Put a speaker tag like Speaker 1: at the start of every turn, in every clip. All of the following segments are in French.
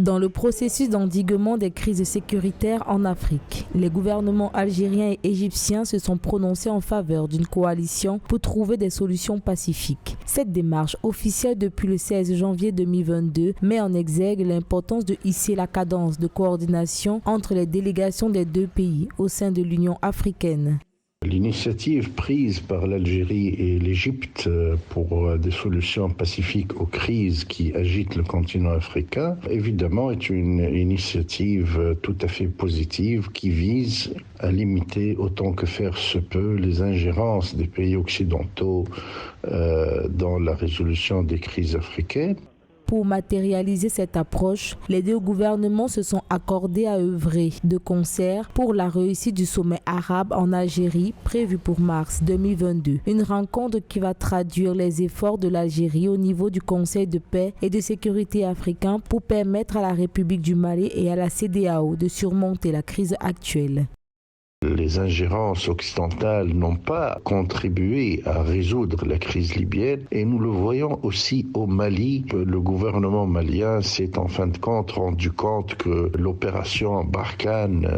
Speaker 1: Dans le processus d'endiguement des crises sécuritaires en Afrique, les gouvernements algériens et égyptiens se sont prononcés en faveur d'une coalition pour trouver des solutions pacifiques. Cette démarche, officielle depuis le 16 janvier 2022, met en exergue l'importance de hisser la cadence de coordination entre les délégations des deux pays au sein de l'Union africaine.
Speaker 2: L'initiative prise par l'Algérie et l'Égypte pour des solutions pacifiques aux crises qui agitent le continent africain, évidemment, est une initiative tout à fait positive qui vise à limiter autant que faire se peut les ingérences des pays occidentaux dans la résolution des crises africaines.
Speaker 1: Pour matérialiser cette approche, les deux gouvernements se sont accordés à œuvrer de concert pour la réussite du sommet arabe en Algérie prévu pour mars 2022. Une rencontre qui va traduire les efforts de l'Algérie au niveau du Conseil de paix et de sécurité africain pour permettre à la République du Mali et à la CEDEAO de surmonter la crise actuelle.
Speaker 2: Les ingérences occidentales n'ont pas contribué à résoudre la crise libyenne et nous le voyons aussi au Mali. Le gouvernement malien s'est en fin de compte rendu compte que l'opération Barkhane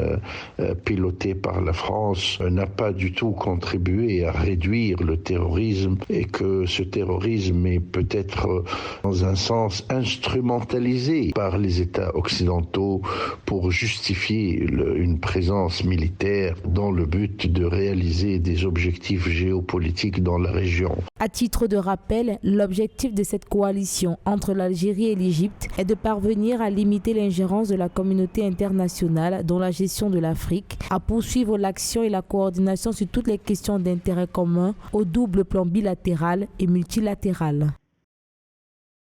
Speaker 2: pilotée par la France n'a pas du tout contribué à réduire le terrorisme et que ce terrorisme est peut-être dans un sens instrumentalisé par les États occidentaux pour justifier une présence militaire dans le but de réaliser des objectifs géopolitiques dans la région.
Speaker 1: À titre de rappel, l'objectif de cette coalition entre l'Algérie et l'Égypte est de parvenir à limiter l'ingérence de la communauté internationale dans la gestion de l'Afrique, à poursuivre l'action et la coordination sur toutes les questions d'intérêt commun au double plan bilatéral et multilatéral.